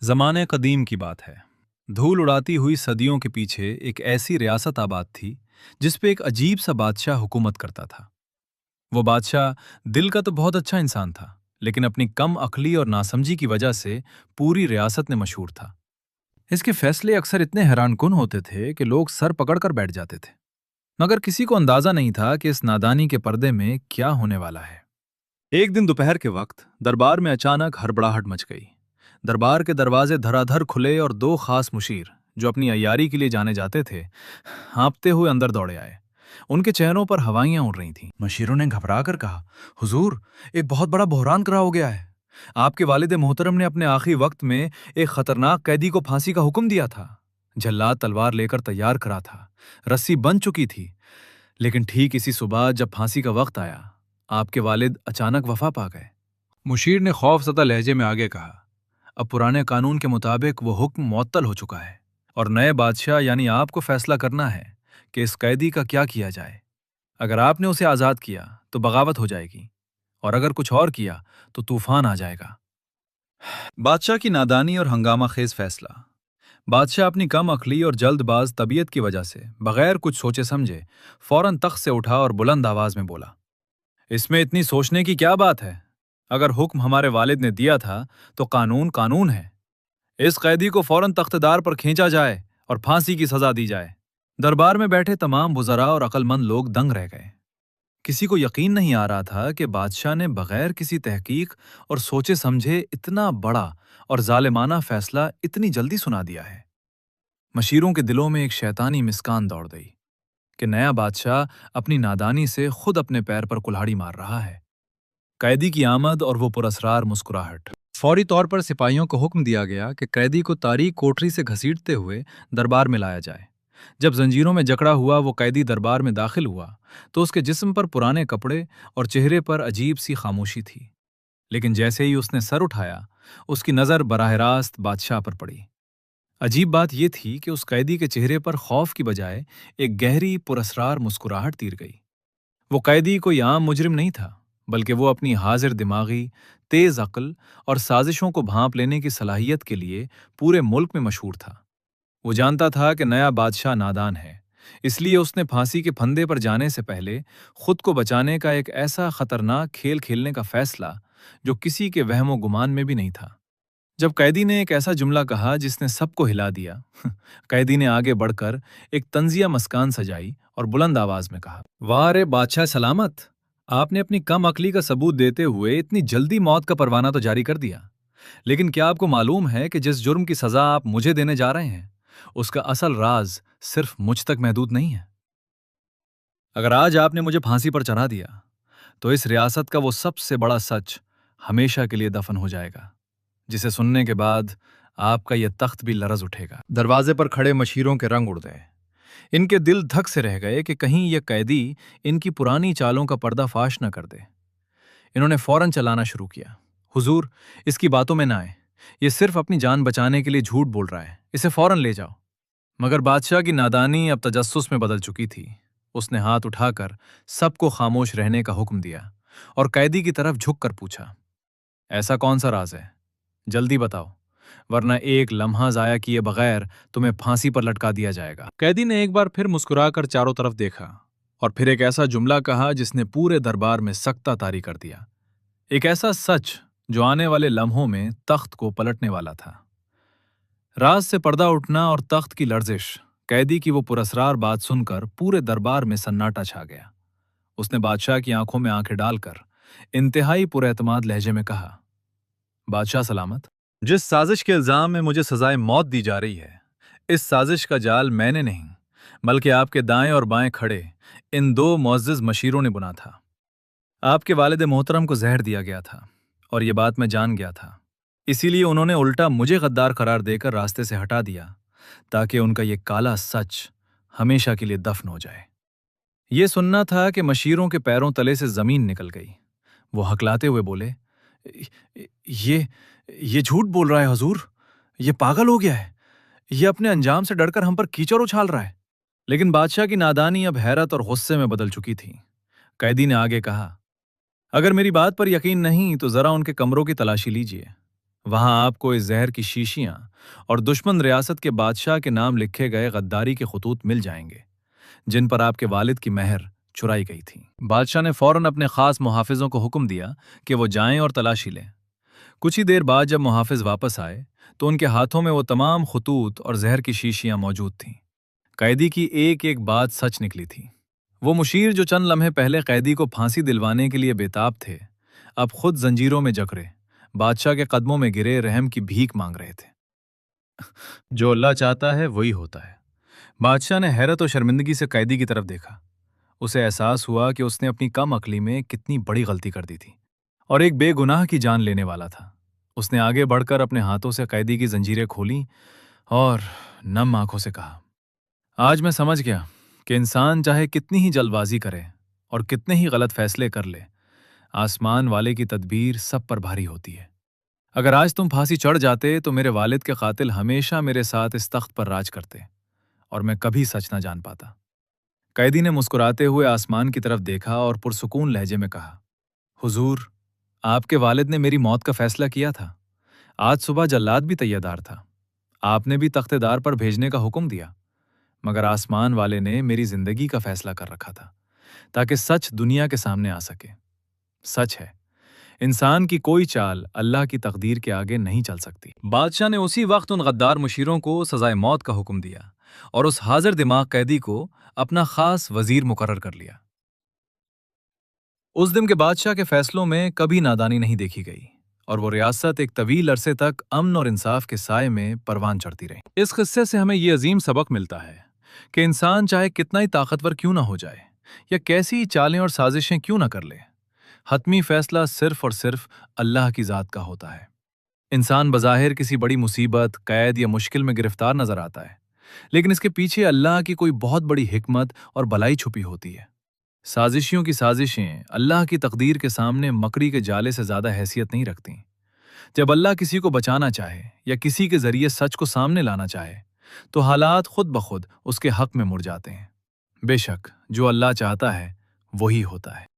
زمانے قدیم کی بات ہے۔ دھول اڑاتی ہوئی صدیوں کے پیچھے ایک ایسی ریاست آباد تھی جس پہ ایک عجیب سا بادشاہ حکومت کرتا تھا۔ وہ بادشاہ دل کا تو بہت اچھا انسان تھا، لیکن اپنی کم عقلی اور ناسمجھی کی وجہ سے پوری ریاست میں مشہور تھا۔ اس کے فیصلے اکثر اتنے حیران کن ہوتے تھے کہ لوگ سر پکڑ کر بیٹھ جاتے تھے، مگر کسی کو اندازہ نہیں تھا کہ اس نادانی کے پردے میں کیا ہونے والا ہے۔ ایک دن دوپہر کے وقت دربار میں اچانک ہڑبڑاہٹ مچ گئی۔ دربار کے دروازے دھڑا دھڑ کھلے اور دو خاص مشیر جو اپنی عیاری کے لیے جانے جاتے تھے ہانپتے ہوئے اندر دوڑے آئے۔ ان کے چہروں پر ہوائیاں اڑ رہی تھیں۔ مشیروں نے گھبرا کر کہا، حضور، ایک بہت بڑا بحران کھڑا ہو گیا ہے۔ آپ کے والد محترم نے اپنے آخری وقت میں ایک خطرناک قیدی کو پھانسی کا حکم دیا تھا۔ جلاد تلوار لے کر تیار کھڑا تھا، رسی بن چکی تھی، لیکن ٹھیک اسی صبح جب پھانسی کا وقت آیا، آپ کے والد اچانک وفا پا گئے۔ مشیر نے خوف زدہ لہجے میں آگے کہا، اب پرانے قانون کے مطابق وہ حکم معطل ہو چکا ہے اور نئے بادشاہ یعنی آپ کو فیصلہ کرنا ہے کہ اس قیدی کا کیا کیا جائے۔ اگر آپ نے اسے آزاد کیا تو بغاوت ہو جائے گی، اور اگر کچھ اور کیا تو طوفان آ جائے گا۔ بادشاہ کی نادانی اور ہنگامہ خیز فیصلہ۔ بادشاہ اپنی کم عقلی اور جلد باز طبیعت کی وجہ سے بغیر کچھ سوچے سمجھے فوراً تخت سے اٹھا اور بلند آواز میں بولا، اس میں اتنی سوچنے کی کیا بات ہے؟ اگر حکم ہمارے والد نے دیا تھا تو قانون قانون ہے۔ اس قیدی کو فوراً تخت دار پر کھینچا جائے اور پھانسی کی سزا دی جائے۔ دربار میں بیٹھے تمام وزراء اور عقل مند لوگ دنگ رہ گئے۔ کسی کو یقین نہیں آ رہا تھا کہ بادشاہ نے بغیر کسی تحقیق اور سوچے سمجھے اتنا بڑا اور ظالمانہ فیصلہ اتنی جلدی سنا دیا ہے۔ مشیروں کے دلوں میں ایک شیطانی مسکان دوڑ گئی کہ نیا بادشاہ اپنی نادانی سے خود اپنے پیر پر کلہاڑی مار رہا ہے۔ قیدی کی آمد اور وہ پراسرار مسکراہٹ۔ فوری طور پر سپاہیوں کو حکم دیا گیا کہ قیدی کو تاریک کوٹری سے گھسیٹتے ہوئے دربار میں لایا جائے۔ جب زنجیروں میں جکڑا ہوا وہ قیدی دربار میں داخل ہوا تو اس کے جسم پر پرانے کپڑے اور چہرے پر عجیب سی خاموشی تھی، لیکن جیسے ہی اس نے سر اٹھایا اس کی نظر براہ راست بادشاہ پر پڑی۔ عجیب بات یہ تھی کہ اس قیدی کے چہرے پر خوف کی بجائے ایک گہری پراسرار مسکراہٹ تیر گئی۔ وہ قیدی کوئی عام مجرم نہیں تھا، بلکہ وہ اپنی حاضر دماغی، تیز عقل اور سازشوں کو بھانپ لینے کی صلاحیت کے لیے پورے ملک میں مشہور تھا۔ وہ جانتا تھا کہ نیا بادشاہ نادان ہے، اس لیے اس نے پھانسی کے پھندے پر جانے سے پہلے خود کو بچانے کا ایک ایسا خطرناک کھیل کھیلنے کا فیصلہ جو کسی کے وہم و گمان میں بھی نہیں تھا۔ جب قیدی نے ایک ایسا جملہ کہا جس نے سب کو ہلا دیا، قیدی نے آگے بڑھ کر ایک طنزیہ مسکان سجائی اور بلند آواز میں کہا، واہ رے بادشاہ سلامت! آپ نے اپنی کم عقلی کا ثبوت دیتے ہوئے اتنی جلدی موت کا پروانہ تو جاری کر دیا، لیکن کیا آپ کو معلوم ہے کہ جس جرم کی سزا آپ مجھے دینے جا رہے ہیں اس کا اصل راز صرف مجھ تک محدود نہیں ہے؟ اگر آج آپ نے مجھے پھانسی پر چڑھا دیا تو اس ریاست کا وہ سب سے بڑا سچ ہمیشہ کے لیے دفن ہو جائے گا، جسے سننے کے بعد آپ کا یہ تخت بھی لرز اٹھے گا۔ دروازے پر کھڑے مشیروں کے رنگ اڑ گئے۔ ان کے دل دھک سے رہ گئے کہ کہیں یہ قیدی ان کی پرانی چالوں کا پردہ فاش نہ کر دے۔ انہوں نے فوراً چلانا شروع کیا، حضور، اس کی باتوں میں نہ آئے، یہ صرف اپنی جان بچانے کے لیے جھوٹ بول رہا ہے، اسے فوراً لے جاؤ۔ مگر بادشاہ کی نادانی اب تجسس میں بدل چکی تھی۔ اس نے ہاتھ اٹھا کر سب کو خاموش رہنے کا حکم دیا اور قیدی کی طرف جھک کر پوچھا، ایسا کون سا راز ہے؟ جلدی بتاؤ، ورنہ ایک لمحہ ضائع کیے بغیر تمہیں پھانسی پر لٹکا دیا جائے گا۔ قیدی نے ایک بار پھر مسکرا کر چاروں طرف دیکھا اور پھر ایک ایسا جملہ کہا جس نے پورے دربار میں سکتہ طاری کر دیا، ایک ایسا سچ جو آنے والے لمحوں میں تخت کو پلٹنے والا تھا۔ راز سے پردہ اٹھنا اور تخت کی لرزش۔ قیدی کی وہ پراسرار بات سن کر پورے دربار میں سناٹا چھا گیا۔ اس نے بادشاہ کی آنکھوں میں آنکھیں ڈال کر انتہائی پر اعتماد لہجے میں کہا، بادشاہ سلامت، جس سازش کے الزام میں مجھے سزائے موت دی جا رہی ہے، اس سازش کا جال میں نے نہیں بلکہ آپ کے دائیں اور بائیں کھڑے ان دو معزز مشیروں نے بنا تھا۔ آپ کے والد محترم کو زہر دیا گیا تھا اور یہ بات میں جان گیا تھا، اسی لیے انہوں نے الٹا مجھے غدار قرار دے کر راستے سے ہٹا دیا تاکہ ان کا یہ کالا سچ ہمیشہ کے لیے دفن ہو جائے۔ یہ سننا تھا کہ مشیروں کے پیروں تلے سے زمین نکل گئی۔ وہ ہکلاتے ہوئے بولے، یہ جھوٹ بول رہا ہے حضور، یہ پاگل ہو گیا ہے، یہ اپنے انجام سے ڈر کر ہم پر کیچڑ اچھال رہا ہے۔ لیکن بادشاہ کی نادانی اب حیرت اور غصے میں بدل چکی تھی۔ قیدی نے آگے کہا، اگر میری بات پر یقین نہیں تو ذرا ان کے کمروں کی تلاشی لیجیے، وہاں آپ کو اس زہر کی شیشیاں اور دشمن ریاست کے بادشاہ کے نام لکھے گئے غداری کے خطوط مل جائیں گے جن پر آپ کے والد کی مہر چرائی گئی تھی۔ بادشاہ نے فوراً اپنے خاص محافظوں کو حکم دیا کہ وہ جائیں اور تلاشی لیں۔ کچھ ہی دیر بعد جب محافظ واپس آئے تو ان کے ہاتھوں میں وہ تمام خطوط اور زہر کی شیشیاں موجود تھیں۔ قیدی کی ایک ایک بات سچ نکلی تھی۔ وہ مشیر جو چند لمحے پہلے قیدی کو پھانسی دلوانے کے لیے بےتاب تھے، اب خود زنجیروں میں جکڑے بادشاہ کے قدموں میں گرے رحم کی بھیک مانگ رہے تھے۔ جو اللہ چاہتا ہے وہی ہوتا ہے۔ بادشاہ نے حیرت و شرمندگی سے قیدی کی طرف دیکھا۔ اسے احساس ہوا کہ اس نے اپنی کم عقلی میں کتنی بڑی غلطی کر دی تھی اور ایک بے گناہ کی جان لینے والا تھا۔ اس نے آگے بڑھ کر اپنے ہاتھوں سے قیدی کی زنجیریں کھولیں اور نم آنکھوں سے کہا، آج میں سمجھ گیا کہ انسان چاہے کتنی ہی جلد بازی کرے اور کتنے ہی غلط فیصلے کر لے، آسمان والے کی تدبیر سب پر بھاری ہوتی ہے۔ اگر آج تم پھانسی چڑھ جاتے تو میرے والد کے قاتل ہمیشہ میرے ساتھ اس تخت پر راج کرتے اور میں کبھی سچ نہ جان پاتا۔ قیدی نے مسکراتے ہوئے آسمان کی طرف دیکھا اور پرسکون لہجے میں کہا، حضور، آپ کے والد نے میری موت کا فیصلہ کیا تھا۔ آج صبح جلاد بھی تیادار تھا۔ آپ نے بھی تخت دار پر بھیجنے کا حکم دیا، مگر آسمان والے نے میری زندگی کا فیصلہ کر رکھا تھا تاکہ سچ دنیا کے سامنے آ سکے۔ سچ ہے، انسان کی کوئی چال اللہ کی تقدیر کے آگے نہیں چل سکتی۔ بادشاہ نے اسی وقت ان غدار مشیروں کو سزائے موت کا حکم دیا اور اس حاضر دماغ قیدی کو اپنا خاص وزیر مقرر کر لیا۔ اس دن کے بادشاہ کے فیصلوں میں کبھی نادانی نہیں دیکھی گئی اور وہ ریاست ایک طویل عرصے تک امن اور انصاف کے سائے میں پروان چڑھتی رہی۔ اس قصے سے ہمیں یہ عظیم سبق ملتا ہے کہ انسان چاہے کتنا ہی طاقتور کیوں نہ ہو جائے یا کیسی ہی چالیں اور سازشیں کیوں نہ کر لے، حتمی فیصلہ صرف اور صرف اللہ کی ذات کا ہوتا ہے۔ انسان بظاہر کسی بڑی مصیبت، قید یا مشکل میں گرفتار نظر آتا ہے، لیکن اس کے پیچھے اللہ کی کوئی بہت بڑی حکمت اور بھلائی چھپی ہوتی ہے۔ سازشیوں کی سازشیں اللہ کی تقدیر کے سامنے مکڑی کے جالے سے زیادہ حیثیت نہیں رکھتیں۔ جب اللہ کسی کو بچانا چاہے یا کسی کے ذریعے سچ کو سامنے لانا چاہے تو حالات خود بخود اس کے حق میں مڑ جاتے ہیں۔ بے شک جو اللہ چاہتا ہے وہی ہوتا ہے۔